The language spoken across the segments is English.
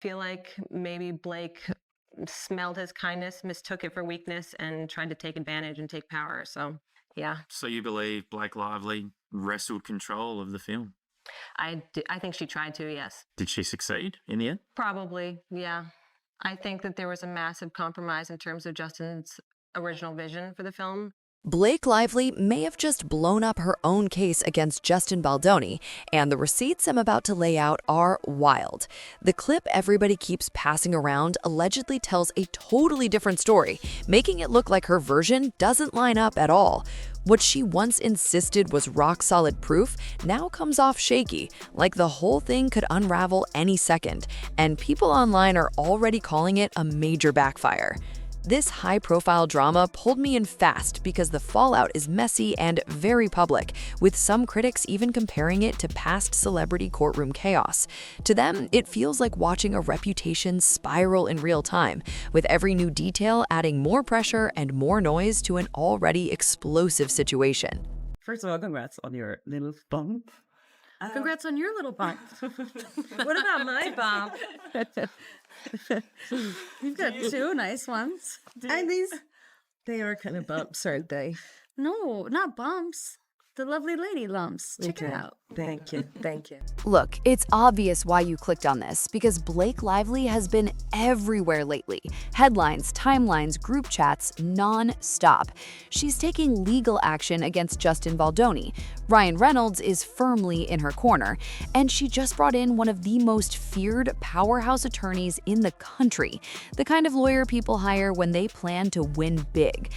Feel like maybe Blake smelled his kindness, mistook it for weakness, and tried to take advantage and take power. So, yeah. So you believe Blake Lively wrestled control of the film? I think she tried to, yes. Did she succeed in the end? Probably, yeah. I think that there was a massive compromise in terms of Justin's original vision for the film. Blake Lively may have just blown up her own case against Justin Baldoni, and the receipts I'm about to lay out are wild. The clip everybody keeps passing around allegedly tells a totally different story, making it look like her version doesn't line up at all. What she once insisted was rock-solid proof now comes off shaky, like the whole thing could unravel any second, and people online are already calling it a major backfire. This high-profile drama pulled me in fast because the fallout is messy and very public, with some critics even comparing it to past celebrity courtroom chaos. To them, it feels like watching a reputation spiral in real time, with every new detail adding more pressure and more noise to an already explosive situation. First of all, congrats on your little bump. Congrats on your little bump. What about my bump? You've got two nice ones. And they are kind of bumps, aren't they? No, not bumps. The lovely lady lumps. Check it out. Thank you. Thank you. Look, it's obvious why you clicked on this, because Blake Lively has been everywhere lately. Headlines, timelines, group chats, non-stop. She's taking legal action against Justin Baldoni. Ryan Reynolds is firmly in her corner, and she just brought in one of the most feared powerhouse attorneys in the country, the kind of lawyer people hire when they plan to win big.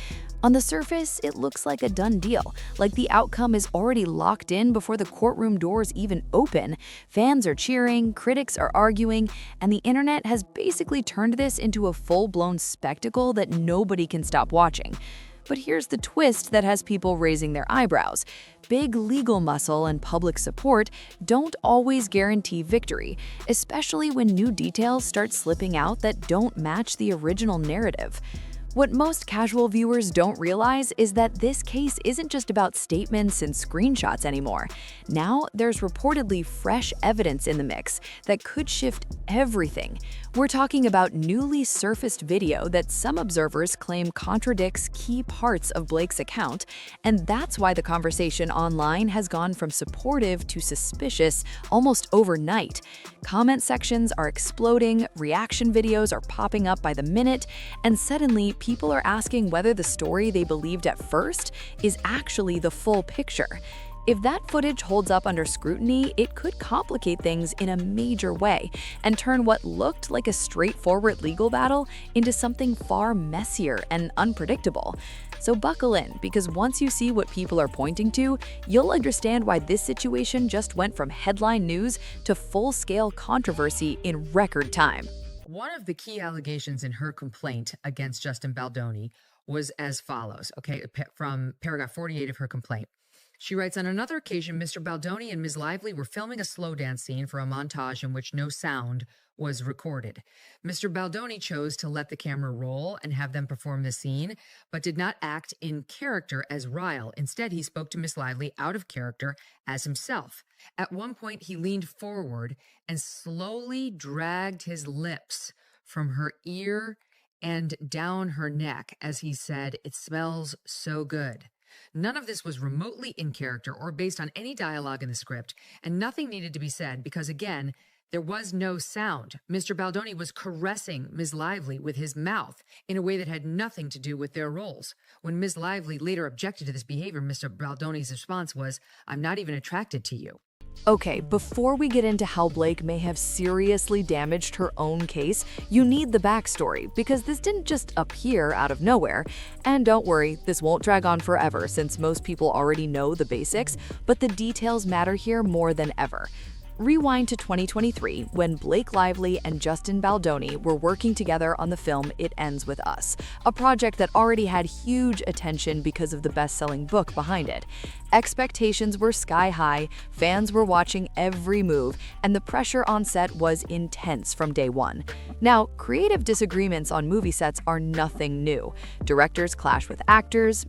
On the surface, it looks like a done deal, like the outcome is already locked in before the courtroom doors even open. Fans are cheering, critics are arguing, and the internet has basically turned this into a full-blown spectacle that nobody can stop watching. But here's the twist that has people raising their eyebrows. Big legal muscle and public support don't always guarantee victory, especially when new details start slipping out that don't match the original narrative. What most casual viewers don't realize is that this case isn't just about statements and screenshots anymore. Now, there's reportedly fresh evidence in the mix that could shift everything. We're talking about newly surfaced video that some observers claim contradicts key parts of Blake's account, and that's why the conversation online has gone from supportive to suspicious almost overnight. Comment sections are exploding, reaction videos are popping up by the minute, and suddenly people are asking whether the story they believed at first is actually the full picture. If that footage holds up under scrutiny, it could complicate things in a major way and turn what looked like a straightforward legal battle into something far messier and unpredictable. So buckle in, because once you see what people are pointing to, you'll understand why this situation just went from headline news to full-scale controversy in record time. One of the key allegations in her complaint against Justin Baldoni was as follows, from paragraph 48 of her complaint. She writes, on another occasion, Mr. Baldoni and Ms. Lively were filming a slow dance scene for a montage in which no sound was recorded. Mr. Baldoni chose to let the camera roll and have them perform the scene, but did not act in character as Ryle. Instead, he spoke to Ms. Lively out of character as himself. At one point, he leaned forward and slowly dragged his lips from her ear and down her neck as he said, "It smells so good." None of this was remotely in character or based on any dialogue in the script, and nothing needed to be said because, again, there was no sound. Mr. Baldoni was caressing Ms. Lively with his mouth in a way that had nothing to do with their roles. When Ms. Lively later objected to this behavior, Mr. Baldoni's response was, "I'm not even attracted to you." Okay, before we get into how Blake may have seriously damaged her own case, you need the backstory, because this didn't just appear out of nowhere. And don't worry, this won't drag on forever since most people already know the basics, but the details matter here more than ever. Rewind to 2023, when Blake Lively and Justin Baldoni were working together on the film It Ends With Us, a project that already had huge attention because of the best-selling book behind it. Expectations were sky high, fans were watching every move, and the pressure on set was intense from day one. Now, creative disagreements on movie sets are nothing new. Directors clash with actors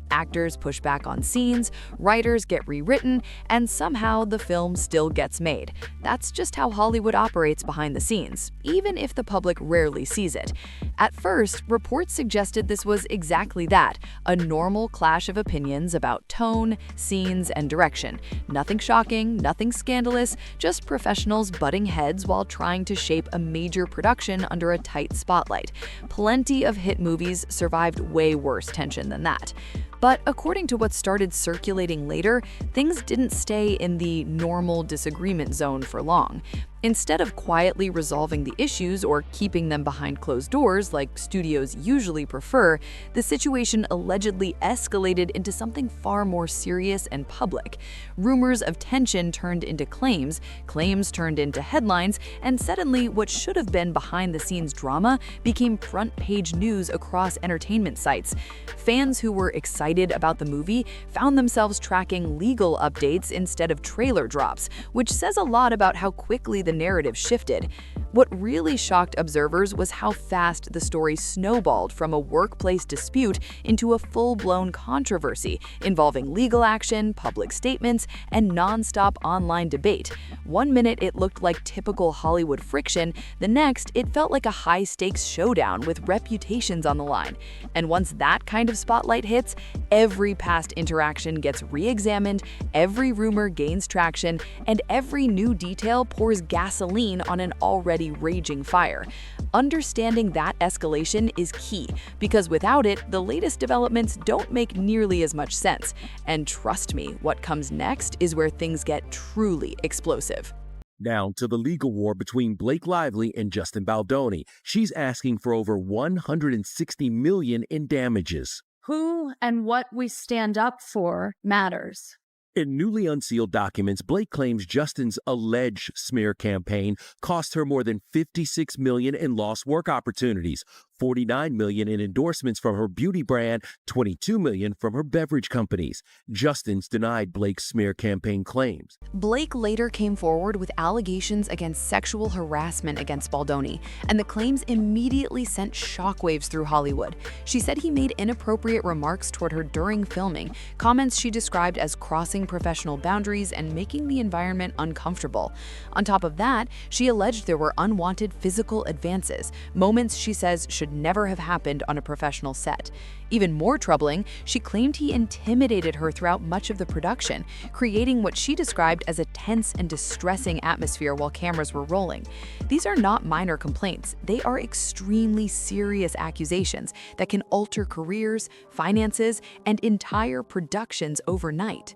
push back on scenes, writers get rewritten, and somehow the film still gets made. That's just how Hollywood operates behind the scenes, even if the public rarely sees it. At first, reports suggested this was exactly that, a normal clash of opinions about tone, scenes, and direction. Nothing shocking, nothing scandalous, just professionals butting heads while trying to shape a major production under a tight spotlight. Plenty of hit movies survived way worse tension than that. But according to what started circulating later, things didn't stay in the normal disagreement zone for long. Instead of quietly resolving the issues or keeping them behind closed doors like studios usually prefer, the situation allegedly escalated into something far more serious and public. Rumors of tension turned into claims, claims turned into headlines, and suddenly what should have been behind-the-scenes drama became front-page news across entertainment sites. Fans who were excited about the movie found themselves tracking legal updates instead of trailer drops, which says a lot about how quickly the narrative shifted. What really shocked observers was how fast the story snowballed from a workplace dispute into a full-blown controversy involving legal action, public statements, and non-stop online debate. One minute it looked like typical Hollywood friction, the next it felt like a high-stakes showdown with reputations on the line. And once that kind of spotlight hits, every past interaction gets re-examined, every rumor gains traction, and every new detail pours gasoline on an already raging fire. Understanding that escalation is key, because without it, the latest developments don't make nearly as much sense. And trust me, what comes next is where things get truly explosive. Now to the legal war between Blake Lively and Justin Baldoni. She's asking for over $160 million in damages. Who and what we stand up for matters. In newly unsealed documents, Blake claims Justin's alleged smear campaign cost her more than $56 million in lost work opportunities, $49 million in endorsements from her beauty brand, $22 million from her beverage companies. Justin's denied Blake's smear campaign claims. Blake later came forward with allegations against sexual harassment against Baldoni, and the claims immediately sent shockwaves through Hollywood. She said he made inappropriate remarks toward her during filming, comments she described as crossing professional boundaries and making the environment uncomfortable. On top of that, she alleged there were unwanted physical advances, moments she says should never have happened on a professional set. Even more troubling, she claimed he intimidated her throughout much of the production, creating what she described as a tense and distressing atmosphere while cameras were rolling. These are not minor complaints. They are extremely serious accusations that can alter careers, finances, and entire productions overnight.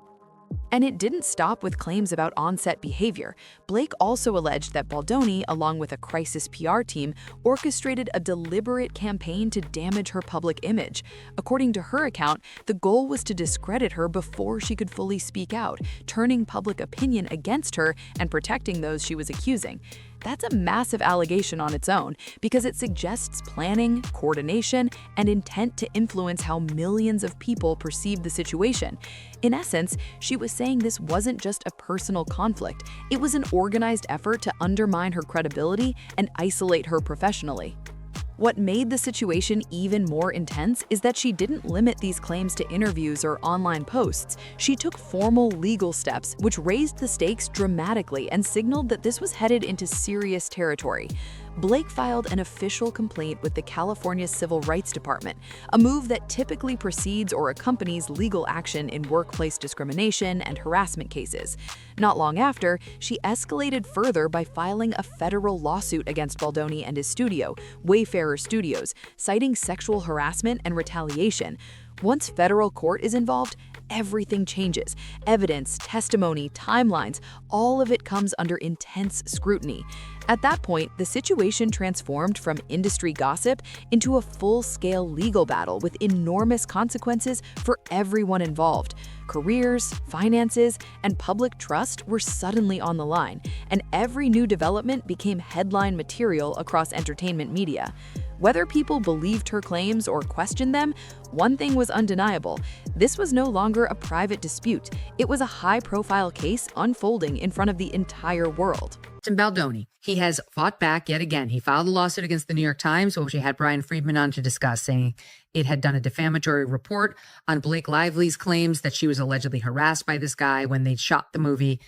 And it didn't stop with claims about on-set behavior. Blake also alleged that Baldoni, along with a crisis PR team, orchestrated a deliberate campaign to damage her public image. According to her account, the goal was to discredit her before she could fully speak out, turning public opinion against her and protecting those she was accusing. That's a massive allegation on its own, because it suggests planning, coordination, and intent to influence how millions of people perceive the situation. In essence, she was saying this wasn't just a personal conflict, it was an organized effort to undermine her credibility and isolate her professionally. What made the situation even more intense is that she didn't limit these claims to interviews or online posts. She took formal legal steps, which raised the stakes dramatically and signaled that this was headed into serious territory. Blake filed an official complaint with the California Civil Rights Department, a move that typically precedes or accompanies legal action in workplace discrimination and harassment cases. Not long after, she escalated further by filing a federal lawsuit against Baldoni and his studio, Wayfarer Studios, citing sexual harassment and retaliation. Once federal court is involved, everything changes. Evidence, testimony, timelines, all of it comes under intense scrutiny. At that point, the situation transformed from industry gossip into a full-scale legal battle with enormous consequences for everyone involved. Careers, finances, and public trust were suddenly on the line, and every new development became headline material across entertainment media. Whether people believed her claims or questioned them, one thing was undeniable. This was no longer a private dispute. It was a high-profile case unfolding in front of the entire world. Justin Baldoni, he has fought back yet again. He filed a lawsuit against the New York Times, which we had Brian Friedman on to discuss, saying it had done a defamatory report on Blake Lively's claims that she was allegedly harassed by this guy when they shot the movie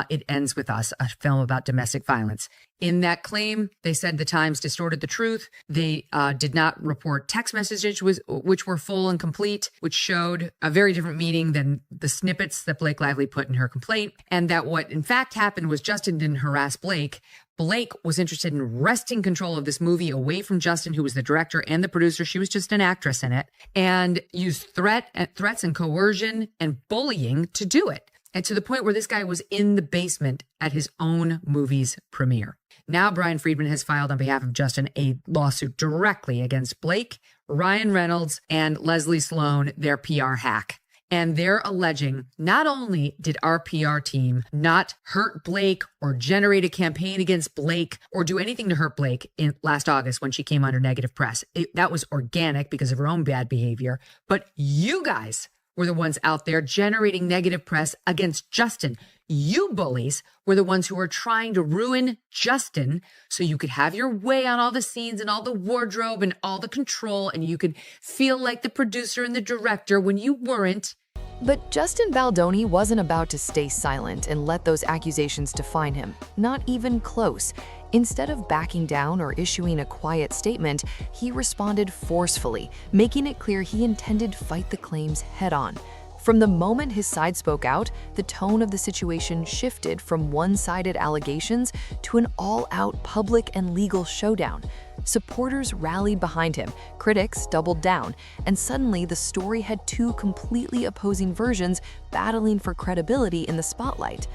It Ends With Us, a film about domestic violence. In that claim, they said the Times distorted the truth. They did not report text messages which were full and complete, which showed a very different meaning than the snippets that Blake Lively put in her complaint. And that what in fact happened was Justin didn't harass Blake. Blake was interested in wresting control of this movie away from Justin, who was the director and the producer. She was just an actress in it, and used threats and coercion and bullying to do it. And to the point where this guy was in the basement at his own movie's premiere. Now, Brian Friedman has filed on behalf of Justin a lawsuit directly against Blake, Ryan Reynolds, and Leslie Sloan, their PR hack. And they're alleging not only did our PR team not hurt Blake or generate a campaign against Blake or do anything to hurt Blake in last August when she came under negative press. That was organic because of her own bad behavior. But you guys were the ones out there generating negative press against Justin. You bullies were the ones who were trying to ruin Justin so you could have your way on all the scenes and all the wardrobe and all the control, and you could feel like the producer and the director when you weren't. But Justin Baldoni wasn't about to stay silent and let those accusations define him. Not even close. Instead of backing down or issuing a quiet statement, he responded forcefully, making it clear he intended to fight the claims head-on. From the moment his side spoke out, the tone of the situation shifted from one-sided allegations to an all-out public and legal showdown. Supporters rallied behind him, critics doubled down, and suddenly the story had two completely opposing versions battling for credibility in the spotlight.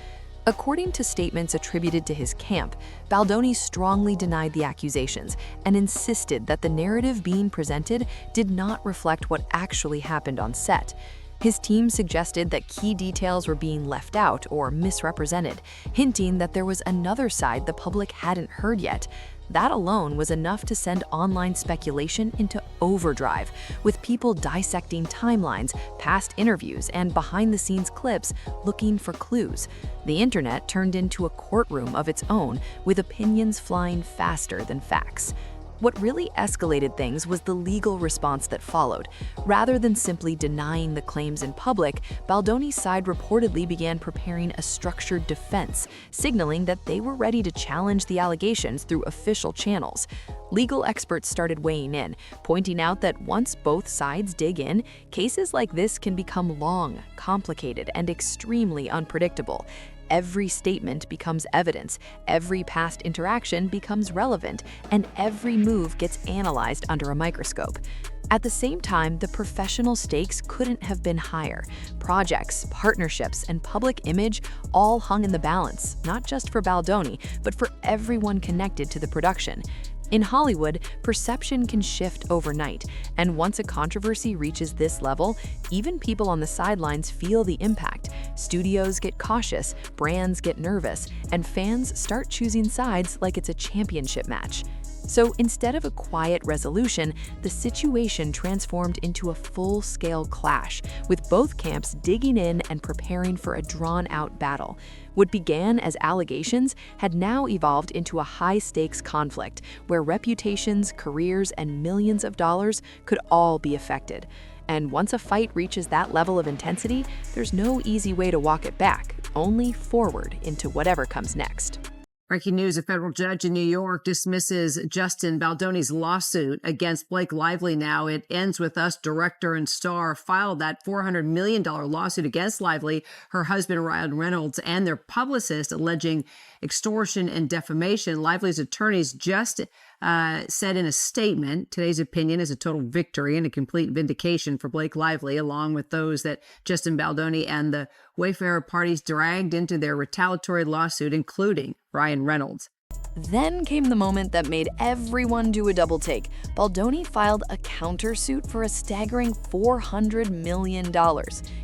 According to statements attributed to his camp, Baldoni strongly denied the accusations and insisted that the narrative being presented did not reflect what actually happened on set. His team suggested that key details were being left out or misrepresented, hinting that there was another side the public hadn't heard yet. That alone was enough to send online speculation into overdrive, with people dissecting timelines, past interviews, and behind-the-scenes clips looking for clues. The internet turned into a courtroom of its own, with opinions flying faster than facts. What really escalated things was the legal response that followed. Rather than simply denying the claims in public, Baldoni's side reportedly began preparing a structured defense, signaling that they were ready to challenge the allegations through official channels. Legal experts started weighing in, pointing out that once both sides dig in, cases like this can become long, complicated, and extremely unpredictable. Every statement becomes evidence, every past interaction becomes relevant, and every move gets analyzed under a microscope. At the same time, the professional stakes couldn't have been higher. Projects, partnerships, and public image all hung in the balance, not just for Baldoni, but for everyone connected to the production. In Hollywood, perception can shift overnight, and once a controversy reaches this level, even people on the sidelines feel the impact. Studios get cautious, brands get nervous, and fans start choosing sides like it's a championship match. So instead of a quiet resolution, the situation transformed into a full-scale clash, with both camps digging in and preparing for a drawn-out battle. What began as allegations had now evolved into a high-stakes conflict where reputations, careers, and millions of dollars could all be affected. And once a fight reaches that level of intensity, there's no easy way to walk it back, only forward into whatever comes next. Breaking news, a federal judge in New York dismisses Justin Baldoni's lawsuit against Blake Lively now. It Ends With Us director and star filed that $400 million lawsuit against Lively, her husband Ryan Reynolds, and their publicist, alleging extortion and defamation. Lively's attorneys just said in a statement, today's opinion is a total victory and a complete vindication for Blake Lively, along with those that Justin Baldoni and the Wayfarer parties dragged into their retaliatory lawsuit, including Ryan Reynolds. Then came the moment that made everyone do a double take. Baldoni filed a countersuit for a staggering $400 million.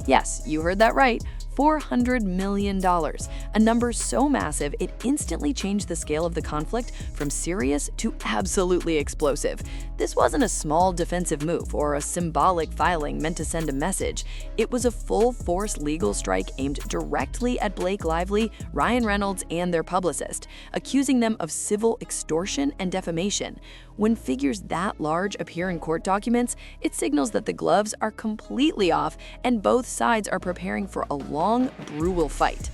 Yes, you heard that right. $400 million, a number so massive it instantly changed the scale of the conflict from serious to absolutely explosive. This wasn't a small defensive move or a symbolic filing meant to send a message. It was a full-force legal strike aimed directly at Blake Lively, Ryan Reynolds, and their publicist, accusing them of civil extortion and defamation. When figures that large appear in court documents, it signals that the gloves are completely off and both sides are preparing for a long, brutal fight.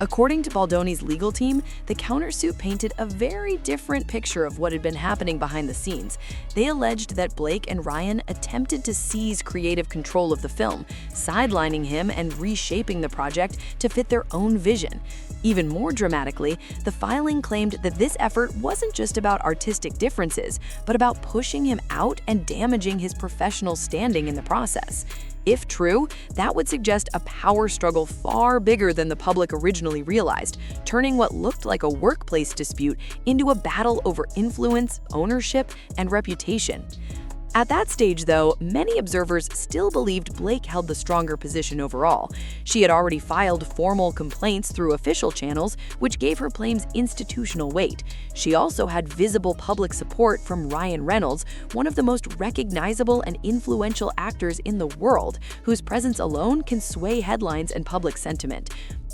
According to Baldoni's legal team, the countersuit painted a very different picture of what had been happening behind the scenes. They alleged that Blake and Ryan attempted to seize creative control of the film, sidelining him and reshaping the project to fit their own vision. Even more dramatically, the filing claimed that this effort wasn't just about artistic differences, but about pushing him out and damaging his professional standing in the process. If true, that would suggest a power struggle far bigger than the public originally realized, turning what looked like a workplace dispute into a battle over influence, ownership, and reputation. At that stage, though, many observers still believed Blake held the stronger position overall. She had already filed formal complaints through official channels, which gave her claims institutional weight. She also had visible public support from Ryan Reynolds, one of the most recognizable and influential actors in the world, whose presence alone can sway headlines and public sentiment.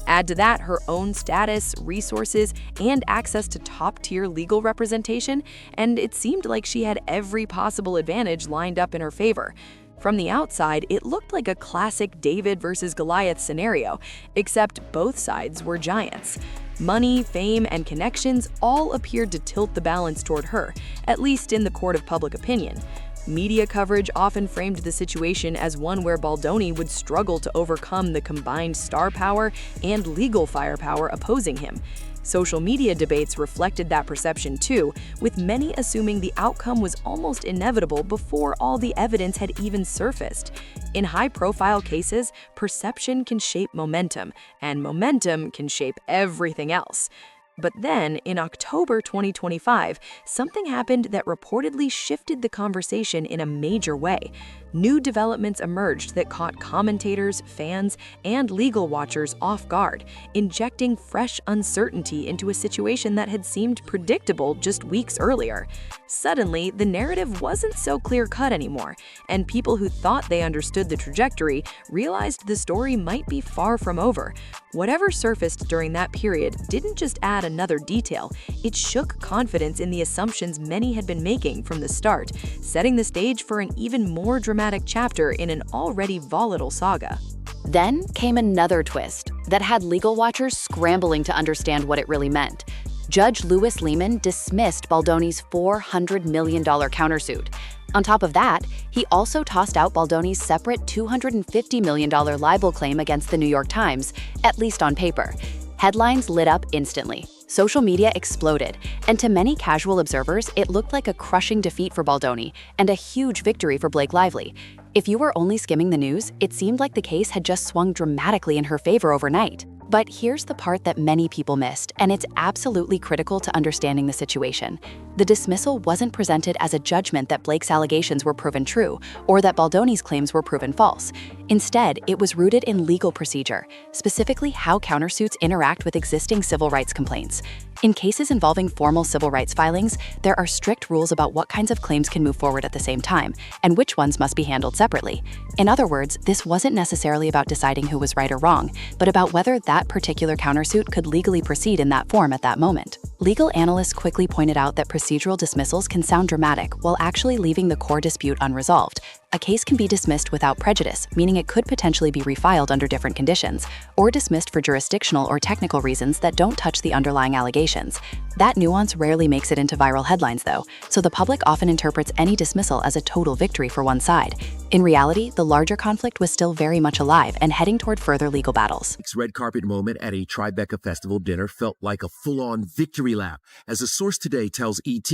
Add to that her own status, resources, and access to top-tier legal representation, and it seemed like she had every possible advantage lined up in her favor. From the outside, it looked like a classic David versus Goliath scenario, except both sides were giants. Money, fame, and connections all appeared to tilt the balance toward her, at least in the court of public opinion. Media coverage often framed the situation as one where Baldoni would struggle to overcome the combined star power and legal firepower opposing him. Social media debates reflected that perception too, with many assuming the outcome was almost inevitable before all the evidence had even surfaced. In high-profile cases, perception can shape momentum, and momentum can shape everything else. But then, in October 2025, something happened that reportedly shifted the conversation in a major way. New developments emerged that caught commentators, fans, and legal watchers off guard, injecting fresh uncertainty into a situation that had seemed predictable just weeks earlier. Suddenly, the narrative wasn't so clear-cut anymore, and people who thought they understood the trajectory realized the story might be far from over. Whatever surfaced during that period didn't just add another detail, it shook confidence in the assumptions many had been making from the start, setting the stage for an even more dramatic chapter in an already volatile saga. Then came another twist that had legal watchers scrambling to understand what it really meant. Judge Louis Lehman dismissed Baldoni's $400 million countersuit. On top of that, he also tossed out Baldoni's separate $250 million libel claim against the New York Times, at least on paper. Headlines lit up instantly. Social media exploded, and to many casual observers, it looked like a crushing defeat for Baldoni and a huge victory for Blake Lively. If you were only skimming the news, it seemed like the case had just swung dramatically in her favor overnight. But here's the part that many people missed, and it's absolutely critical to understanding the situation. The dismissal wasn't presented as a judgment that Blake's allegations were proven true, or that Baldoni's claims were proven false. Instead, it was rooted in legal procedure, specifically how countersuits interact with existing civil rights complaints. In cases involving formal civil rights filings, there are strict rules about what kinds of claims can move forward at the same time, and which ones must be handled separately. In other words, this wasn't necessarily about deciding who was right or wrong, but about whether that particular countersuit could legally proceed in that form at that moment. Legal analysts quickly pointed out that procedural dismissals can sound dramatic while actually leaving the core dispute unresolved. A case can be dismissed without prejudice, meaning it could potentially be refiled under different conditions, or dismissed for jurisdictional or technical reasons that don't touch the underlying allegations. That nuance rarely makes it into viral headlines, though, so the public often interprets any dismissal as a total victory for one side. In reality, the larger conflict was still very much alive and heading toward further legal battles. Blake's red carpet moment at a Tribeca festival dinner felt like a full-on victory lap. As a source today tells ET,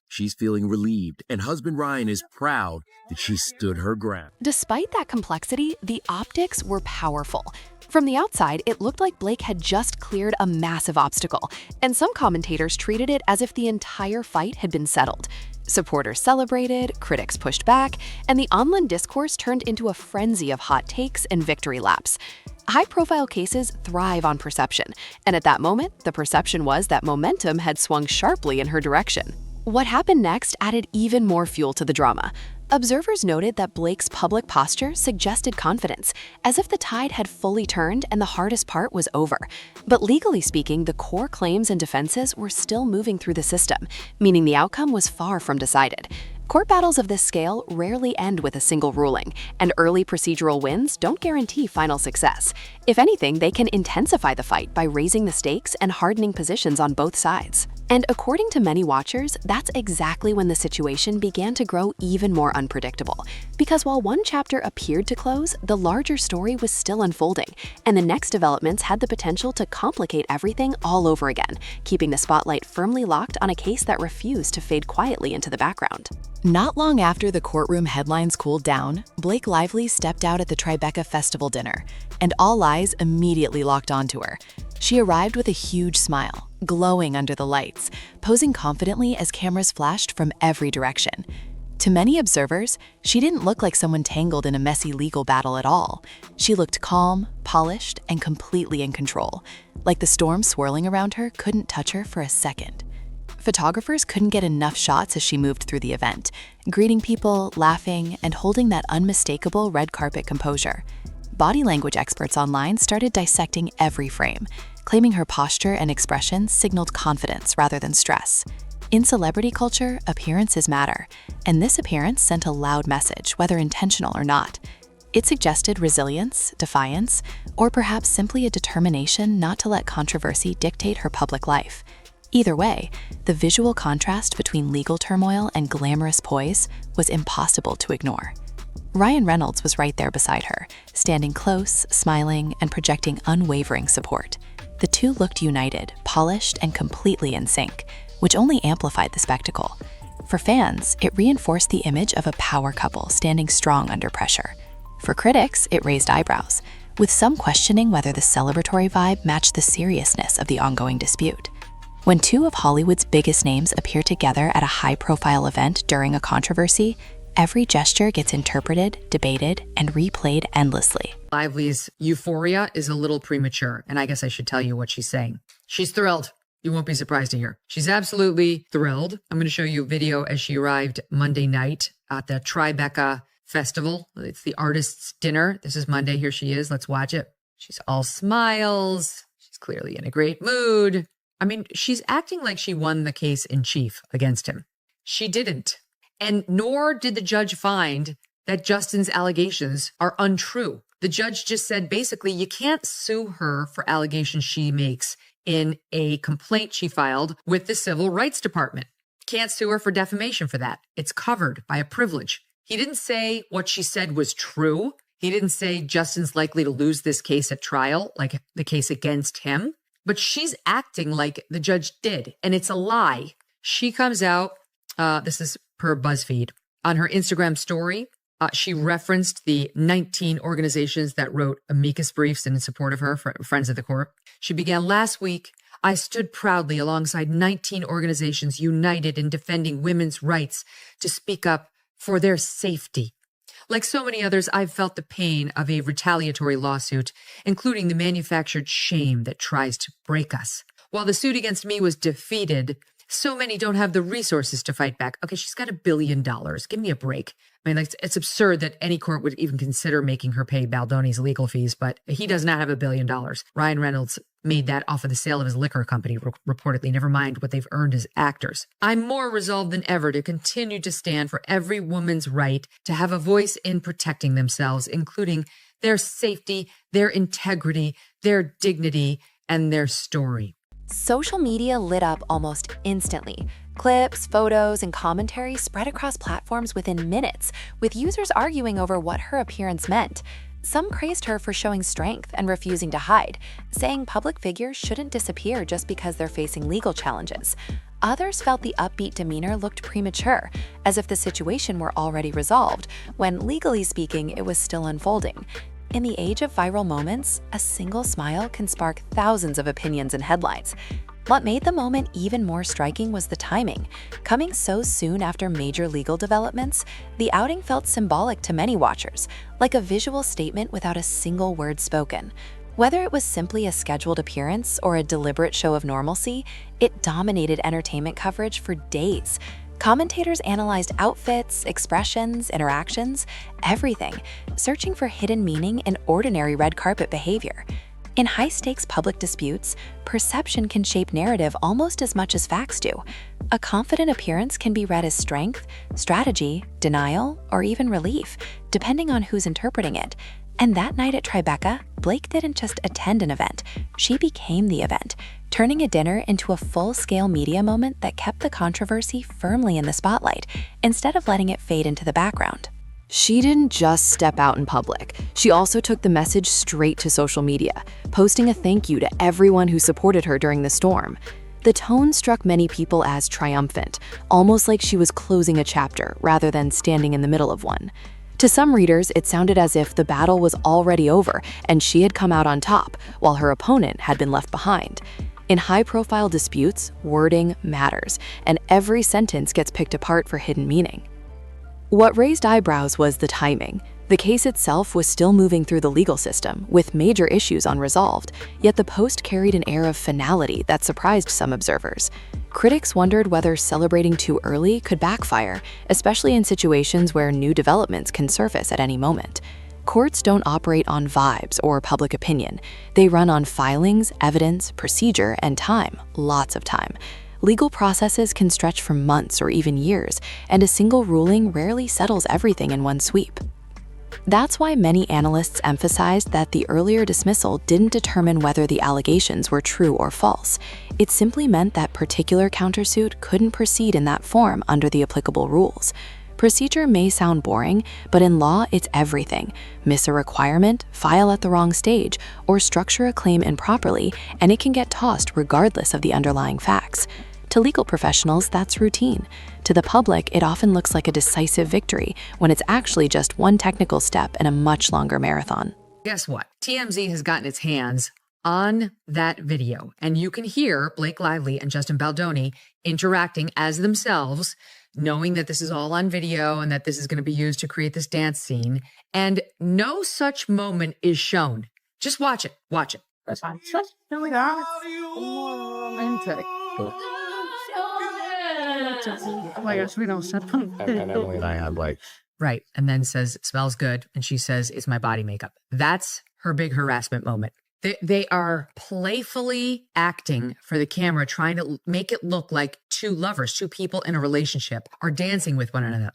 she's feeling relieved, and husband Ryan is proud that she stood her ground. Despite that complexity, the optics were powerful. From the outside, it looked like Blake had just cleared a massive obstacle, and some commentators treated it as if the entire fight had been settled. Supporters celebrated, critics pushed back, and the online discourse turned into a frenzy of hot takes and victory laps. High-profile cases thrive on perception, and at that moment, the perception was that momentum had swung sharply in her direction. What happened next added even more fuel to the drama. Observers noted that Blake's public posture suggested confidence, as if the tide had fully turned and the hardest part was over. But legally speaking, the core claims and defenses were still moving through the system, meaning the outcome was far from decided. Court battles of this scale rarely end with a single ruling, and early procedural wins don't guarantee final success. If anything, they can intensify the fight by raising the stakes and hardening positions on both sides. And according to many watchers, that's exactly when the situation began to grow even more unpredictable. Because while one chapter appeared to close, the larger story was still unfolding, and the next developments had the potential to complicate everything all over again, keeping the spotlight firmly locked on a case that refused to fade quietly into the background. Not long after the courtroom headlines cooled down, Blake Lively stepped out at the Tribeca festival dinner, and all eyes immediately locked onto her. She arrived with a huge smile, glowing under the lights, posing confidently as cameras flashed from every direction. To many observers, she didn't look like someone tangled in a messy legal battle at all. She looked calm, polished, and completely in control, like the storm swirling around her couldn't touch her for a second. Photographers couldn't get enough shots as she moved through the event, greeting people, laughing, and holding that unmistakable red carpet composure. Body language experts online started dissecting every frame, claiming her posture and expression signaled confidence rather than stress. In celebrity culture, appearances matter, and this appearance sent a loud message, whether intentional or not. It suggested resilience, defiance, or perhaps simply a determination not to let controversy dictate her public life. Either way, the visual contrast between legal turmoil and glamorous poise was impossible to ignore. Ryan Reynolds was right there beside her, standing close, smiling, and projecting unwavering support. The two looked united, polished, and completely in sync, which only amplified the spectacle. For fans, it reinforced the image of a power couple standing strong under pressure. For critics, it raised eyebrows, with some questioning whether the celebratory vibe matched the seriousness of the ongoing dispute. When two of Hollywood's biggest names appear together at a high-profile event during a controversy, every gesture gets interpreted, debated, and replayed endlessly. Lively's euphoria is a little premature, and I guess I should tell you what she's saying. She's thrilled. You won't be surprised to hear. She's absolutely thrilled. I'm going to show you a video as she arrived Monday night at the Tribeca Festival. It's the artist's dinner. This is Monday. Here she is. Let's watch it. She's all smiles. She's clearly in a great mood. I mean, she's acting like she won the case in chief against him. She didn't. And nor did the judge find that Justin's allegations are untrue. The judge just said, basically, you can't sue her for allegations she makes in a complaint she filed with the Civil Rights Department. Can't sue her for defamation for that. It's covered by a privilege. He didn't say what she said was true. He didn't say Justin's likely to lose this case at trial, like the case against him. But she's acting like the judge did, and it's a lie. She comes out, this is per BuzzFeed, on her Instagram story. She referenced the 19 organizations that wrote amicus briefs in support of her, Friends of the Court. She began, last week, I stood proudly alongside 19 organizations united in defending women's rights to speak up for their safety. Like so many others, I've felt the pain of a retaliatory lawsuit, including the manufactured shame that tries to break us. While the suit against me was defeated, so many don't have the resources to fight back. Okay, she's got $1 billion. Give me a break. I mean, it's absurd that any court would even consider making her pay Baldoni's legal fees, but he does not have $1 billion. Ryan Reynolds made that off of the sale of his liquor company, reportedly, never mind what they've earned as actors. I'm more resolved than ever to continue to stand for every woman's right to have a voice in protecting themselves, including their safety, their integrity, their dignity, and their story. Social media lit up almost instantly. Clips, photos, and commentary spread across platforms within minutes, with users arguing over what her appearance meant. Some praised her for showing strength and refusing to hide, saying public figures shouldn't disappear just because they're facing legal challenges. Others felt the upbeat demeanor looked premature, as if the situation were already resolved, when legally speaking, it was still unfolding. In the age of viral moments, a single smile can spark thousands of opinions and headlines. What made the moment even more striking was the timing. Coming so soon after major legal developments, the outing felt symbolic to many watchers, like a visual statement without a single word spoken. Whether it was simply a scheduled appearance or a deliberate show of normalcy, it dominated entertainment coverage for days. Commentators analyzed outfits, expressions, interactions, everything, searching for hidden meaning in ordinary red carpet behavior. In high-stakes public disputes, perception can shape narrative almost as much as facts do. A confident appearance can be read as strength, strategy, denial, or even relief, depending on who's interpreting it. And that night at Tribeca, Blake didn't just attend an event, she became the event, turning a dinner into a full-scale media moment that kept the controversy firmly in the spotlight, instead of letting it fade into the background. She didn't just step out in public. She also took the message straight to social media, posting a thank you to everyone who supported her during the storm. The tone struck many people as triumphant, almost like she was closing a chapter rather than standing in the middle of one. To some readers, it sounded as if the battle was already over and she had come out on top, while her opponent had been left behind. In high-profile disputes, wording matters, and every sentence gets picked apart for hidden meaning. What raised eyebrows was the timing. The case itself was still moving through the legal system, with major issues unresolved, yet the post carried an air of finality that surprised some observers. Critics wondered whether celebrating too early could backfire, especially in situations where new developments can surface at any moment. Courts don't operate on vibes or public opinion. They run on filings, evidence, procedure, and time, lots of time. Legal processes can stretch for months or even years, and a single ruling rarely settles everything in one sweep. That's why many analysts emphasized that the earlier dismissal didn't determine whether the allegations were true or false. It simply meant that particular countersuit couldn't proceed in that form under the applicable rules. Procedure may sound boring, but in law, it's everything. Miss a requirement, file at the wrong stage, or structure a claim improperly, and it can get tossed regardless of the underlying facts. To legal professionals, that's routine. To the public, it often looks like a decisive victory when it's actually just one technical step in a much longer marathon. Guess what? TMZ has gotten its hands on that video, and you can hear Blake Lively and Justin Baldoni interacting as themselves, knowing that this is all on video and that this is going to be used to create this dance scene, and no such moment is shown. Just watch it. Watch it. That's fine. No, we got romantic. Oh my gosh, we don't shut up. And Emily and I had like... Right. And then says, it smells good. And she says, it's my body makeup. That's her big harassment moment. They are playfully acting for the camera, trying to make it look like two lovers, two people in a relationship are dancing with one another.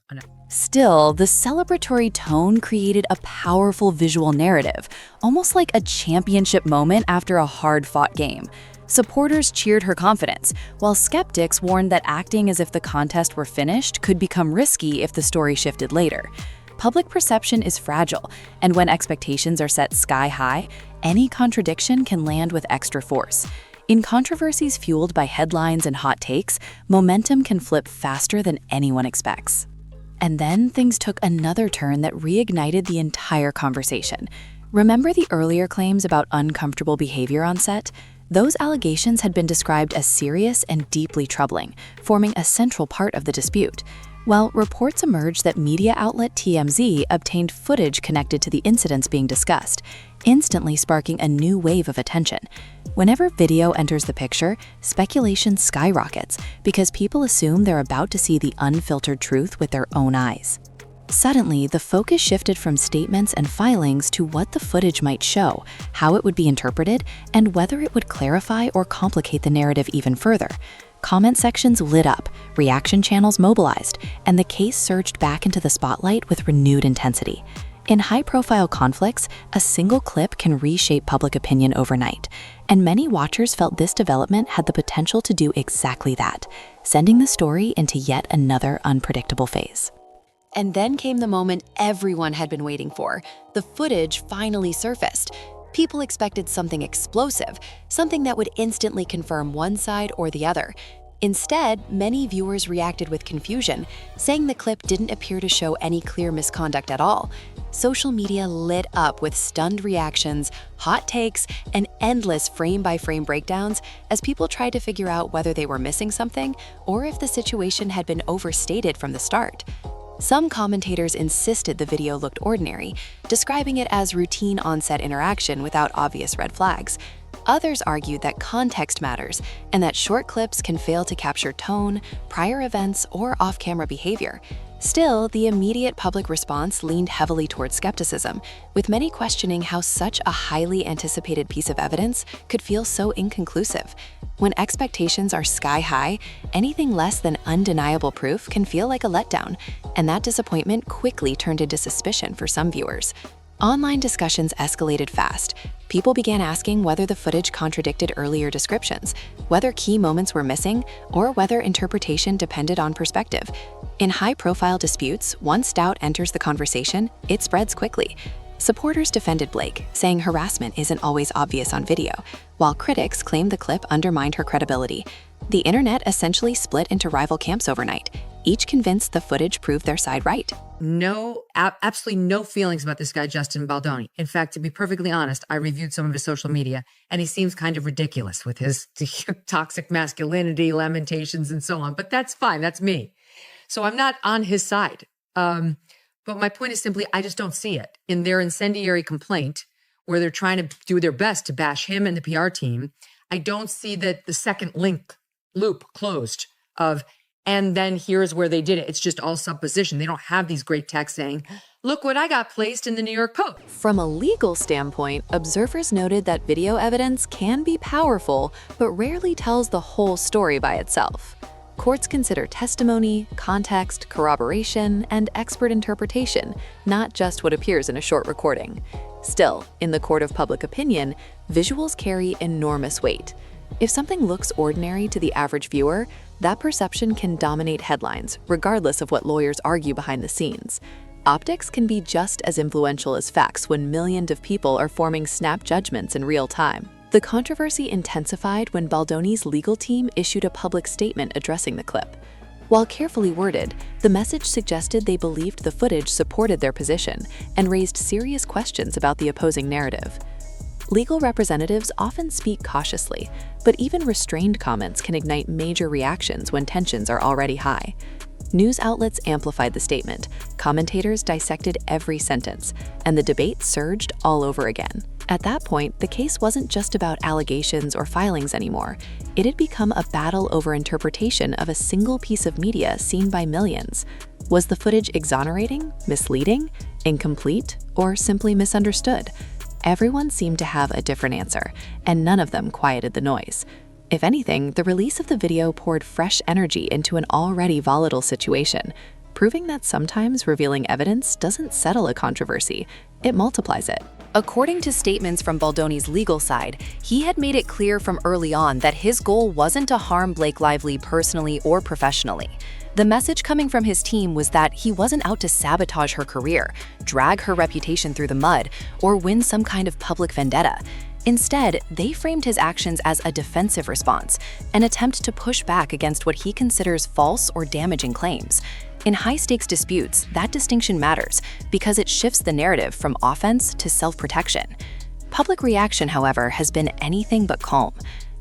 Still, the celebratory tone created a powerful visual narrative, almost like a championship moment after a hard-fought game. Supporters cheered her confidence, while skeptics warned that acting as if the contest were finished could become risky if the story shifted later. Public perception is fragile, and when expectations are set sky high, any contradiction can land with extra force. In controversies fueled by headlines and hot takes, momentum can flip faster than anyone expects. And then things took another turn that reignited the entire conversation. Remember the earlier claims about uncomfortable behavior on set? Those allegations had been described as serious and deeply troubling, forming a central part of the dispute. Well, reports emerged that media outlet TMZ obtained footage connected to the incidents being discussed, instantly sparking a new wave of attention. Whenever video enters the picture, speculation skyrockets because people assume they're about to see the unfiltered truth with their own eyes. Suddenly, the focus shifted from statements and filings to what the footage might show, how it would be interpreted, and whether it would clarify or complicate the narrative even further. Comment sections lit up, reaction channels mobilized, and the case surged back into the spotlight with renewed intensity. In high-profile conflicts, a single clip can reshape public opinion overnight, and many watchers felt this development had the potential to do exactly that, sending the story into yet another unpredictable phase. And then came the moment everyone had been waiting for. The footage finally surfaced. People expected something explosive, something that would instantly confirm one side or the other. Instead, many viewers reacted with confusion, saying the clip didn't appear to show any clear misconduct at all. Social media lit up with stunned reactions, hot takes, and endless frame-by-frame breakdowns as people tried to figure out whether they were missing something or if the situation had been overstated from the start. Some commentators insisted the video looked ordinary, describing it as routine on-set interaction without obvious red flags. Others argued that context matters and that short clips can fail to capture tone, prior events, or off-camera behavior. Still, the immediate public response leaned heavily towards skepticism, with many questioning how such a highly anticipated piece of evidence could feel so inconclusive. When expectations are sky high, anything less than undeniable proof can feel like a letdown, and that disappointment quickly turned into suspicion for some viewers. Online discussions escalated fast. People began asking whether the footage contradicted earlier descriptions, whether key moments were missing, or whether interpretation depended on perspective. In high-profile disputes, once doubt enters the conversation, it spreads quickly. Supporters defended Blake, saying harassment isn't always obvious on video, while critics claimed the clip undermined her credibility. The internet essentially split into rival camps overnight, each convinced the footage proved their side right. Absolutely no feelings about this guy, Justin Baldoni. In fact, to be perfectly honest, I reviewed some of his social media, and he seems kind of ridiculous with his toxic masculinity, lamentations, and so on. But that's fine. That's me. So I'm not on his side. But my point is simply, I just don't see it. In their incendiary complaint, where they're trying to do their best to bash him and the PR team, I don't see that the second loop closed of, and then here's where they did it. It's just all supposition. They don't have these great texts saying, look what I got placed in the New York Post. From a legal standpoint, observers noted that video evidence can be powerful, but rarely tells the whole story by itself. Courts consider testimony, context, corroboration, and expert interpretation, not just what appears in a short recording. Still, in the court of public opinion, visuals carry enormous weight. If something looks ordinary to the average viewer, that perception can dominate headlines, regardless of what lawyers argue behind the scenes. Optics can be just as influential as facts when millions of people are forming snap judgments in real time. The controversy intensified when Baldoni's legal team issued a public statement addressing the clip. While carefully worded, the message suggested they believed the footage supported their position and raised serious questions about the opposing narrative. Legal representatives often speak cautiously, but even restrained comments can ignite major reactions when tensions are already high. News outlets amplified the statement, commentators dissected every sentence, and the debate surged all over again. At that point, the case wasn't just about allegations or filings anymore. It had become a battle over interpretation of a single piece of media seen by millions. Was the footage exonerating, misleading, incomplete, or simply misunderstood? Everyone seemed to have a different answer, and none of them quieted the noise. If anything, the release of the video poured fresh energy into an already volatile situation, proving that sometimes revealing evidence doesn't settle a controversy, it multiplies it. According to statements from Baldoni's legal side, he had made it clear from early on that his goal wasn't to harm Blake Lively personally or professionally. The message coming from his team was that he wasn't out to sabotage her career, drag her reputation through the mud, or win some kind of public vendetta. Instead, they framed his actions as a defensive response, an attempt to push back against what he considers false or damaging claims. In high-stakes disputes, that distinction matters because it shifts the narrative from offense to self-protection. Public reaction, however, has been anything but calm.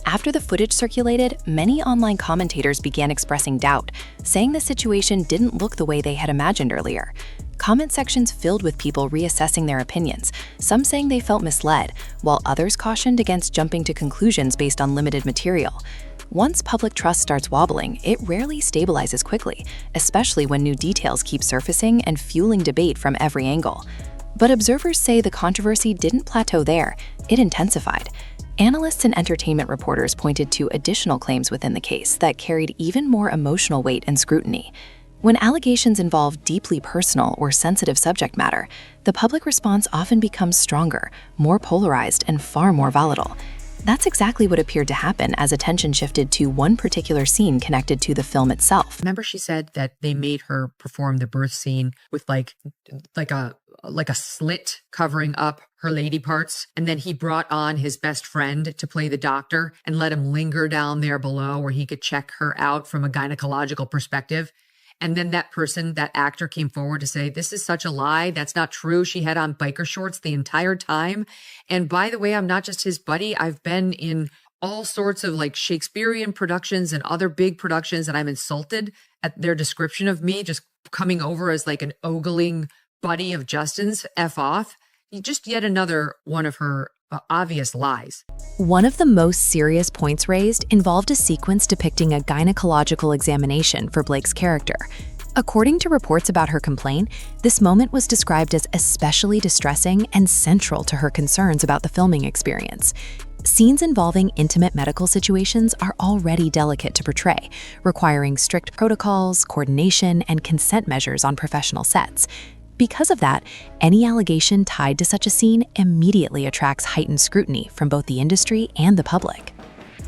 After the footage circulated, many online commentators began expressing doubt, saying the situation didn't look the way they had imagined earlier. Comment sections filled with people reassessing their opinions, some saying they felt misled, while others cautioned against jumping to conclusions based on limited material. Once public trust starts wobbling, it rarely stabilizes quickly, especially when new details keep surfacing and fueling debate from every angle. But observers say the controversy didn't plateau there, it intensified. Analysts and entertainment reporters pointed to additional claims within the case that carried even more emotional weight and scrutiny. When allegations involve deeply personal or sensitive subject matter, the public response often becomes stronger, more polarized, and far more volatile. That's exactly what appeared to happen as attention shifted to one particular scene connected to the film itself. Remember she said that they made her perform the birth scene with like a slit covering up her lady parts, and then he brought on his best friend to play the doctor and let him linger down there below where he could check her out from a gynecological perspective. And then that actor came forward to say, this is such a lie. That's not true. She had on biker shorts the entire time. And by the way, I'm not just his buddy. I've been in all sorts of like Shakespearean productions and other big productions, and I'm insulted at their description of me, just coming over as like an ogling buddy of Justin's, F off. Just yet another one of her obvious lies. One of the most serious points raised involved a sequence depicting a gynecological examination for Blake's character. According to reports about her complaint, this moment was described as especially distressing and central to her concerns about the filming experience. Scenes involving intimate medical situations are already delicate to portray, requiring strict protocols, coordination, and consent measures on professional sets. Because of that, any allegation tied to such a scene immediately attracts heightened scrutiny from both the industry and the public.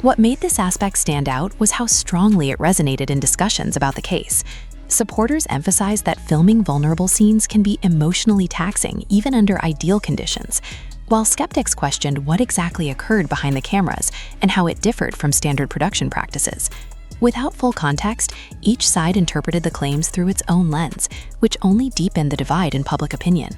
What made this aspect stand out was how strongly it resonated in discussions about the case. Supporters emphasized that filming vulnerable scenes can be emotionally taxing even under ideal conditions, while skeptics questioned what exactly occurred behind the cameras and how it differed from standard production practices. Without full context, each side interpreted the claims through its own lens, which only deepened the divide in public opinion.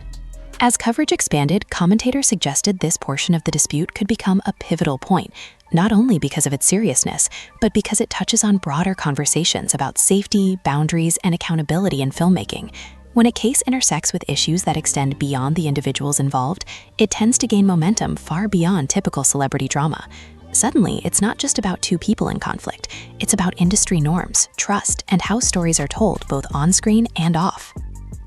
As coverage expanded, commentators suggested this portion of the dispute could become a pivotal point, not only because of its seriousness, but because it touches on broader conversations about safety, boundaries, and accountability in filmmaking. When a case intersects with issues that extend beyond the individuals involved, it tends to gain momentum far beyond typical celebrity drama. Suddenly, it's not just about two people in conflict, it's about industry norms, trust, and how stories are told both on-screen and off.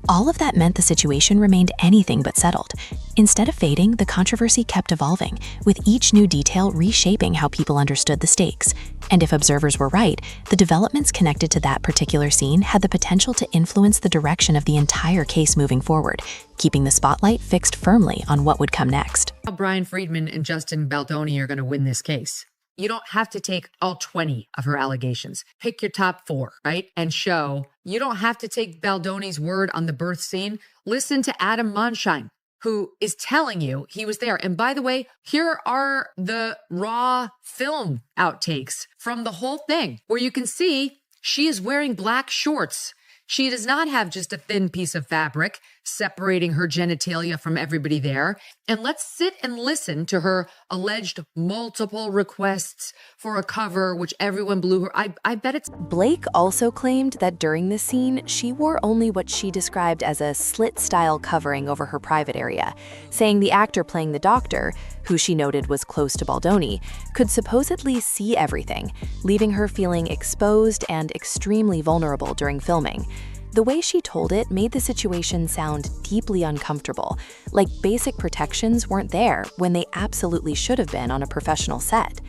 All of that meant the situation remained anything but settled. Instead of fading, the controversy kept evolving, with each new detail reshaping how people understood the stakes. And if observers were right, the developments connected to that particular scene had the potential to influence the direction of the entire case moving forward, keeping the spotlight fixed firmly on what would come next. Brian Friedman and Justin Baldoni are going to win this case. You don't have to take all 20 of her allegations. Pick your top 4, right? And show. You don't have to take Baldoni's word on the birth scene. Listen to Adam Monshine, who is telling you he was there. And by the way, here are the raw film outtakes from the whole thing, where you can see she is wearing black shorts. She does not have just a thin piece of fabric separating her genitalia from everybody there. And let's sit and listen to her alleged multiple requests for a cover, which everyone blew her. I bet it's... Blake also claimed that during this scene, she wore only what she described as a slit-style covering over her private area, saying the actor playing the doctor, who she noted was close to Baldoni, could supposedly see everything, leaving her feeling exposed and extremely vulnerable during filming. The way she told it made the situation sound deeply uncomfortable, like basic protections weren't there when they absolutely should have been on a professional set.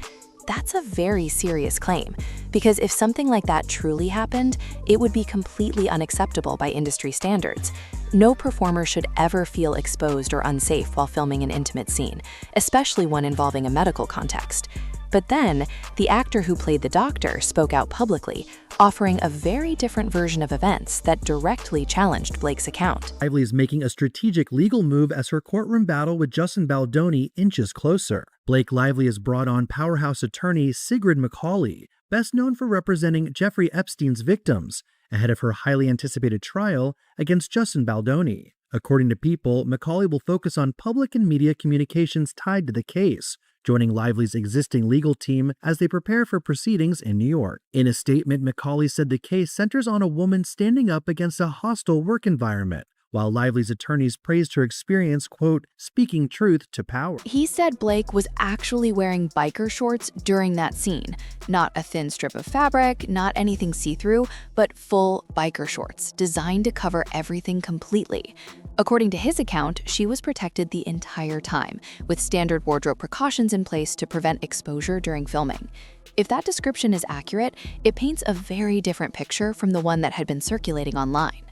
That's a very serious claim, because if something like that truly happened, it would be completely unacceptable by industry standards. No performer should ever feel exposed or unsafe while filming an intimate scene, especially one involving a medical context. But then, the actor who played the doctor spoke out publicly, offering a very different version of events that directly challenged Blake's account. Lively is making a strategic legal move as her courtroom battle with Justin Baldoni inches closer. Blake Lively has brought on powerhouse attorney Sigrid McCawley, best known for representing Jeffrey Epstein's victims, ahead of her highly anticipated trial against Justin Baldoni. According to People, McCawley will focus on public and media communications tied to the case, joining Lively's existing legal team as they prepare for proceedings in New York. In a statement, McCawley said the case centers on a woman standing up against a hostile work environment, while Lively's attorneys praised her experience, quote, speaking truth to power. He said Blake was actually wearing biker shorts during that scene. Not a thin strip of fabric, not anything see-through, but full biker shorts, designed to cover everything completely. According to his account, she was protected the entire time, with standard wardrobe precautions in place to prevent exposure during filming. If that description is accurate, it paints a very different picture from the one that had been circulating online.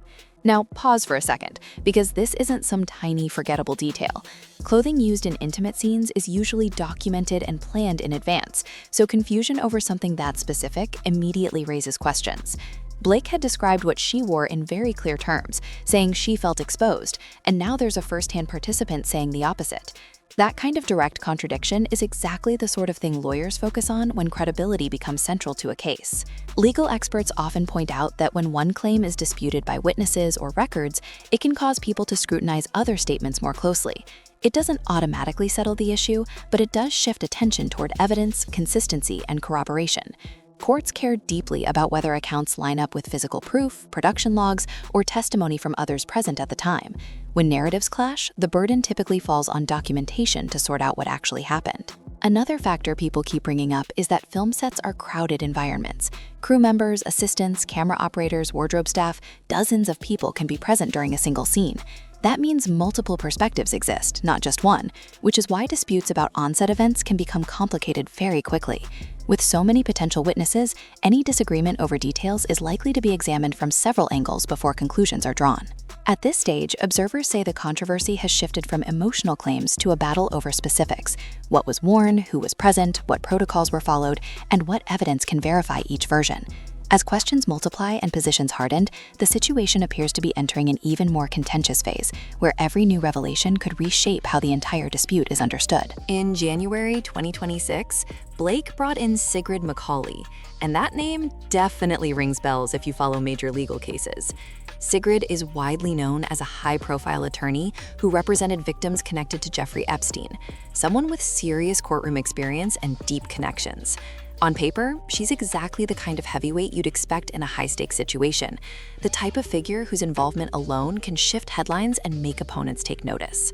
Now, pause for a second, because this isn't some tiny forgettable detail. Clothing used in intimate scenes is usually documented and planned in advance, so confusion over something that specific immediately raises questions. Blake had described what she wore in very clear terms, saying she felt exposed, and now there's a first-hand participant saying the opposite. That kind of direct contradiction is exactly the sort of thing lawyers focus on when credibility becomes central to a case. Legal experts often point out that when one claim is disputed by witnesses or records, it can cause people to scrutinize other statements more closely. It doesn't automatically settle the issue, but it does shift attention toward evidence, consistency, and corroboration. Courts care deeply about whether accounts line up with physical proof, production logs, or testimony from others present at the time. When narratives clash, the burden typically falls on documentation to sort out what actually happened. Another factor people keep bringing up is that film sets are crowded environments. Crew members, assistants, camera operators, wardrobe staff, dozens of people can be present during a single scene. That means multiple perspectives exist, not just one, which is why disputes about on-set events can become complicated very quickly. With so many potential witnesses, any disagreement over details is likely to be examined from several angles before conclusions are drawn. At this stage, observers say the controversy has shifted from emotional claims to a battle over specifics: what was worn, who was present, what protocols were followed, and what evidence can verify each version. As questions multiply and positions hardened, the situation appears to be entering an even more contentious phase, where every new revelation could reshape how the entire dispute is understood. In January 2026, Blake brought in Sigrid McCawley, and that name definitely rings bells if you follow major legal cases. Sigrid is widely known as a high-profile attorney who represented victims connected to Jeffrey Epstein, someone with serious courtroom experience and deep connections. On paper, she's exactly the kind of heavyweight you'd expect in a high-stakes situation, the type of figure whose involvement alone can shift headlines and make opponents take notice.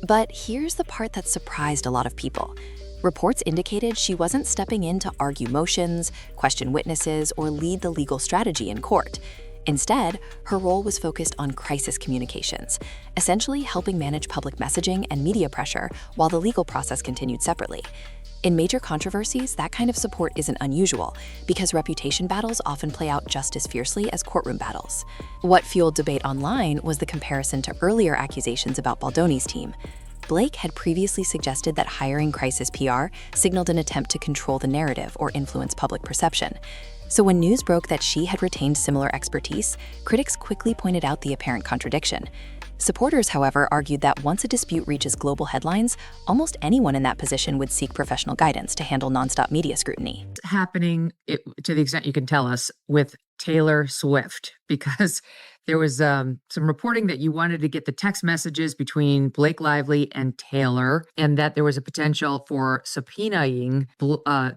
But here's the part that surprised a lot of people. Reports indicated she wasn't stepping in to argue motions, question witnesses, or lead the legal strategy in court. Instead, her role was focused on crisis communications, essentially helping manage public messaging and media pressure while the legal process continued separately. In major controversies, that kind of support isn't unusual, because reputation battles often play out just as fiercely as courtroom battles. What fueled debate online was the comparison to earlier accusations about Baldoni's team. Blake had previously suggested that hiring crisis PR signaled an attempt to control the narrative or influence public perception. So when news broke that she had retained similar expertise, critics quickly pointed out the apparent contradiction. Supporters, however, argued that once a dispute reaches global headlines, almost anyone in that position would seek professional guidance to handle nonstop media scrutiny. Happening, to the extent you can tell us, with Taylor Swift, because there was some reporting that you wanted to get the text messages between Blake Lively and Taylor, and that there was a potential for subpoenaing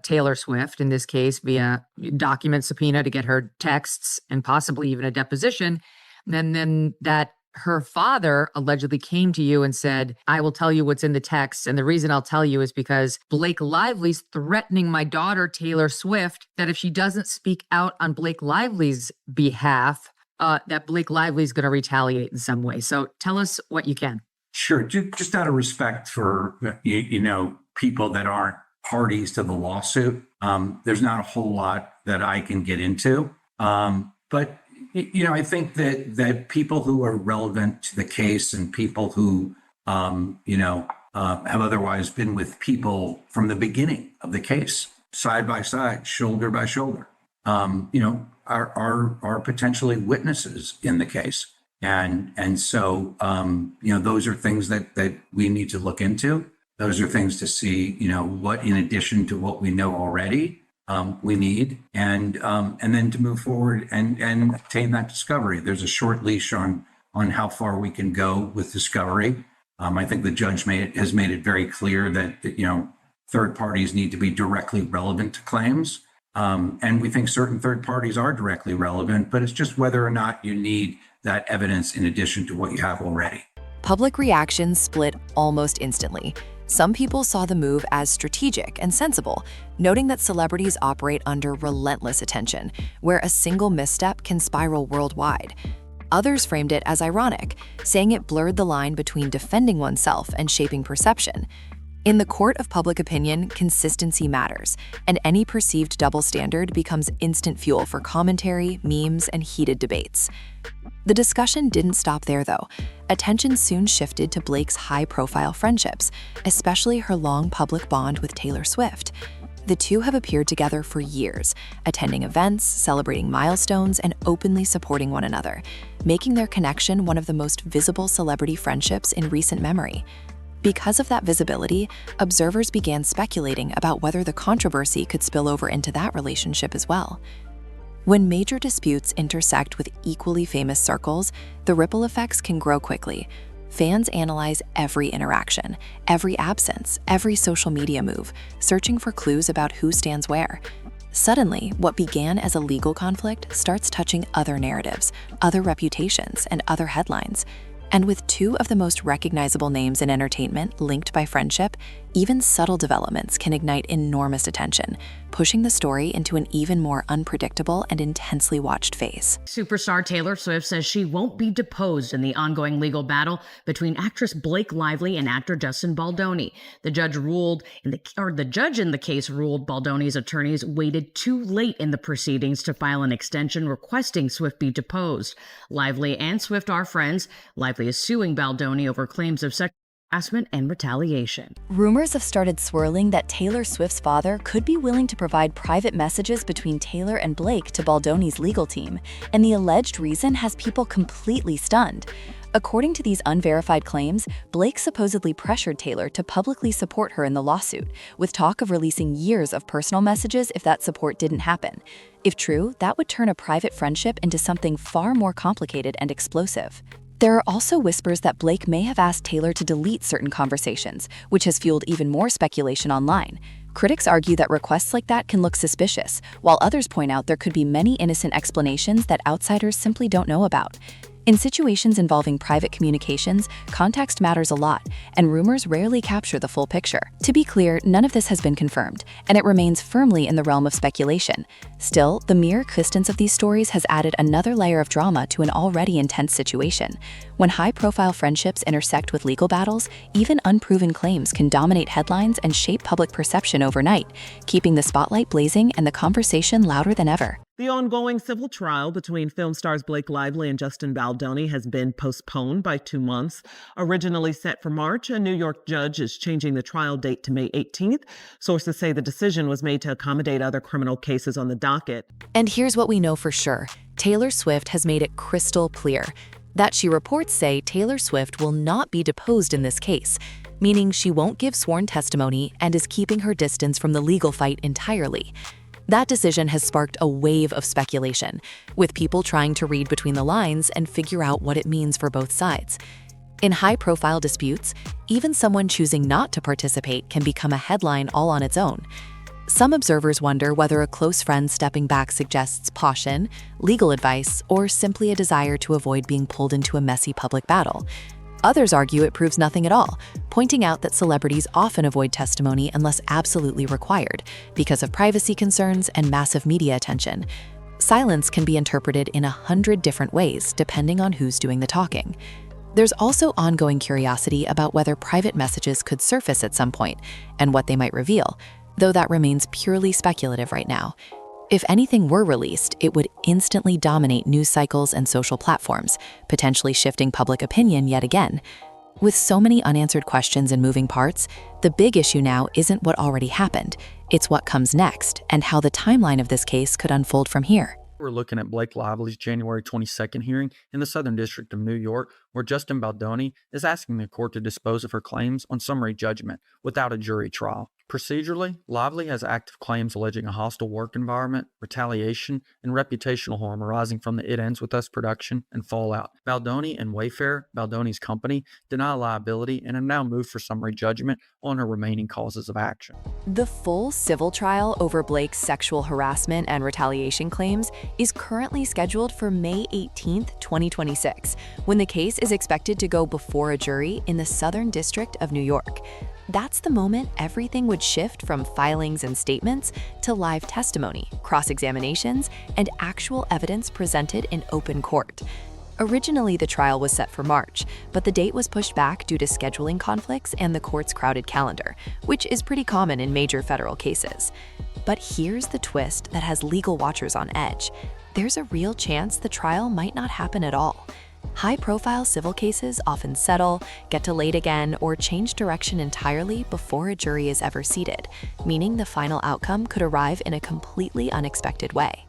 Taylor Swift, in this case, via document subpoena to get her texts and possibly even a deposition. And then that her father allegedly came to you and said, I will tell you what's in the text. And the reason I'll tell you is because Blake Lively's threatening my daughter, Taylor Swift, that if she doesn't speak out on Blake Lively's behalf, that Blake Lively's going to retaliate in some way. So tell us what you can. Sure. Just out of respect for, people that aren't parties to the lawsuit, there's not a whole lot that I can get into. But I think that people who are relevant to the case and people who, have otherwise been with people from the beginning of the case, side by side, shoulder by shoulder, are potentially witnesses in the case. And so, those are things that we need to look into. Those are things to see, what, in addition to what we know already, we need, and then to move forward and obtain that discovery. There's a short leash on how far we can go with discovery. I think the judge has made it very clear that third parties need to be directly relevant to claims, and we think certain third parties are directly relevant, but it's just whether or not you need that evidence in addition to what you have already. Public reactions split almost instantly. Some people saw the move as strategic and sensible, noting that celebrities operate under relentless attention, where a single misstep can spiral worldwide. Others framed it as ironic, saying it blurred the line between defending oneself and shaping perception. In the court of public opinion, consistency matters, and any perceived double standard becomes instant fuel for commentary, memes, and heated debates. The discussion didn't stop there, though. Attention soon shifted to Blake's high-profile friendships, especially her long public bond with Taylor Swift. The two have appeared together for years, attending events, celebrating milestones, and openly supporting one another, making their connection one of the most visible celebrity friendships in recent memory. Because of that visibility, observers began speculating about whether the controversy could spill over into that relationship as well. When major disputes intersect with equally famous circles, the ripple effects can grow quickly. Fans analyze every interaction, every absence, every social media move, searching for clues about who stands where. Suddenly, what began as a legal conflict starts touching other narratives, other reputations, and other headlines. And with two of the most recognizable names in entertainment linked by friendship, even subtle developments can ignite enormous attention, pushing the story into an even more unpredictable and intensely watched phase. Superstar Taylor Swift says she won't be deposed in the ongoing legal battle between actress Blake Lively and actor Justin Baldoni. The judge in the case ruled Baldoni's attorneys waited too late in the proceedings to file an extension requesting Swift be deposed. Lively and Swift are friends. Lively is suing Baldoni over claims of sexual harassment and retaliation. Rumors have started swirling that Taylor Swift's father could be willing to provide private messages between Taylor and Blake to Baldoni's legal team, and the alleged reason has people completely stunned. According to these unverified claims, Blake supposedly pressured Taylor to publicly support her in the lawsuit, with talk of releasing years of personal messages if that support didn't happen. If true, that would turn a private friendship into something far more complicated and explosive. There are also whispers that Blake may have asked Taylor to delete certain conversations, which has fueled even more speculation online. Critics argue that requests like that can look suspicious, while others point out there could be many innocent explanations that outsiders simply don't know about. In situations involving private communications, context matters a lot, and rumors rarely capture the full picture. To be clear, none of this has been confirmed, and it remains firmly in the realm of speculation. Still, the mere existence of these stories has added another layer of drama to an already intense situation. When high-profile friendships intersect with legal battles, even unproven claims can dominate headlines and shape public perception overnight, keeping the spotlight blazing and the conversation louder than ever. The ongoing civil trial between film stars Blake Lively and Justin Baldoni has been postponed by 2 months. Originally set for March, a New York judge is changing the trial date to May 18th. Sources say the decision was made to accommodate other criminal cases on the docket. And here's what we know for sure. Taylor Swift has made it crystal clear that she reports say Taylor Swift will not be deposed in this case, meaning she won't give sworn testimony and is keeping her distance from the legal fight entirely. That decision has sparked a wave of speculation, with people trying to read between the lines and figure out what it means for both sides. In high-profile disputes, even someone choosing not to participate can become a headline all on its own. Some observers wonder whether a close friend stepping back suggests caution, legal advice, or simply a desire to avoid being pulled into a messy public battle. Others argue it proves nothing at all, pointing out that celebrities often avoid testimony unless absolutely required, because of privacy concerns and massive media attention. Silence can be interpreted in 100 different ways, depending on who's doing the talking. There's also ongoing curiosity about whether private messages could surface at some point, and what they might reveal, though that remains purely speculative right now. If anything were released, it would instantly dominate news cycles and social platforms, potentially shifting public opinion yet again. With so many unanswered questions and moving parts, the big issue now isn't what already happened, it's what comes next and how the timeline of this case could unfold from here. We're looking at Blake Lively's January 22nd hearing in the Southern District of New York, where Justin Baldoni is asking the court to dispose of her claims on summary judgment without a jury trial. Procedurally, Lively has active claims alleging a hostile work environment, retaliation, and reputational harm arising from the It Ends With Us production and fallout. Baldoni and Wayfair, Baldoni's company, deny liability and have now moved for summary judgment on her remaining causes of action. The full civil trial over Blake's sexual harassment and retaliation claims is currently scheduled for May 18, 2026, when the case is expected to go before a jury in the Southern District of New York. That's the moment everything would shift from filings and statements to live testimony, cross-examinations, and actual evidence presented in open court. Originally, the trial was set for March, but the date was pushed back due to scheduling conflicts and the court's crowded calendar, which is pretty common in major federal cases. But here's the twist that has legal watchers on edge. There's a real chance the trial might not happen at all. High-profile civil cases often settle, get delayed again, or change direction entirely before a jury is ever seated, meaning the final outcome could arrive in a completely unexpected way.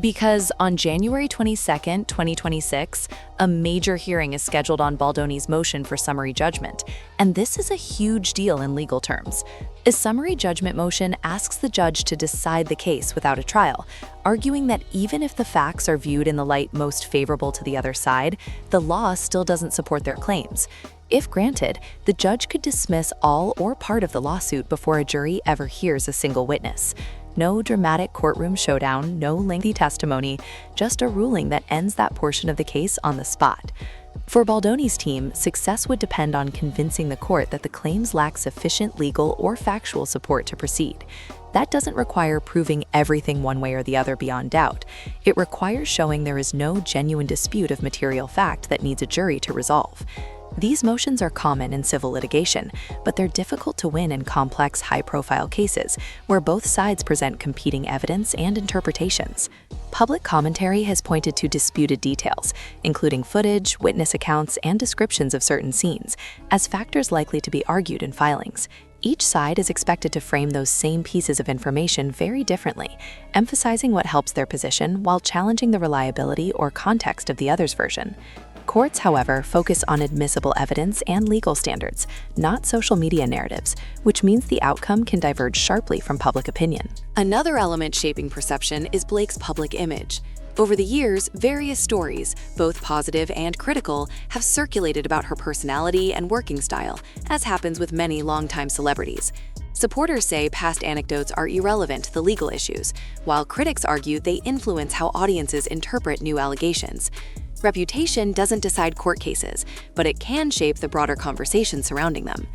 Because on January 22, 2026, a major hearing is scheduled on Baldoni's motion for summary judgment, and this is a huge deal in legal terms. A summary judgment motion asks the judge to decide the case without a trial, arguing that even if the facts are viewed in the light most favorable to the other side, the law still doesn't support their claims. If granted, the judge could dismiss all or part of the lawsuit before a jury ever hears a single witness. No dramatic courtroom showdown, no lengthy testimony, just a ruling that ends that portion of the case on the spot. For Baldoni's team, success would depend on convincing the court that the claims lack sufficient legal or factual support to proceed. That doesn't require proving everything one way or the other beyond doubt. It requires showing there is no genuine dispute of material fact that needs a jury to resolve. These motions are common in civil litigation, but they're difficult to win in complex, high-profile cases where both sides present competing evidence and interpretations. Public commentary has pointed to disputed details, including footage, witness accounts, and descriptions of certain scenes, as factors likely to be argued in filings. Each side is expected to frame those same pieces of information very differently, emphasizing what helps their position while challenging the reliability or context of the other's version. Courts, however, focus on admissible evidence and legal standards, not social media narratives, which means the outcome can diverge sharply from public opinion. Another element shaping perception is Blake's public image. Over the years, various stories, both positive and critical, have circulated about her personality and working style, as happens with many longtime celebrities. Supporters say past anecdotes are irrelevant to the legal issues, while critics argue they influence how audiences interpret new allegations. Reputation doesn't decide court cases, but it can shape the broader conversation surrounding them.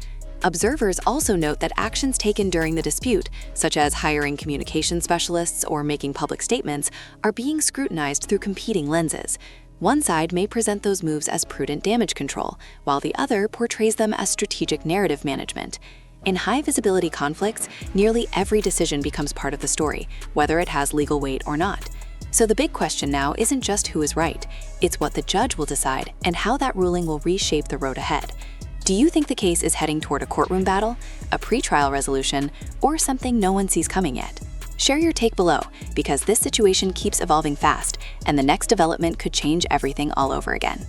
Observers also note that actions taken during the dispute, such as hiring communication specialists or making public statements, are being scrutinized through competing lenses. One side may present those moves as prudent damage control, while the other portrays them as strategic narrative management. In high-visibility conflicts, nearly every decision becomes part of the story, whether it has legal weight or not. So the big question now isn't just who is right, it's what the judge will decide and how that ruling will reshape the road ahead. Do you think the case is heading toward a courtroom battle, a pretrial resolution, or something no one sees coming yet? Share your take below, because this situation keeps evolving fast, and the next development could change everything all over again.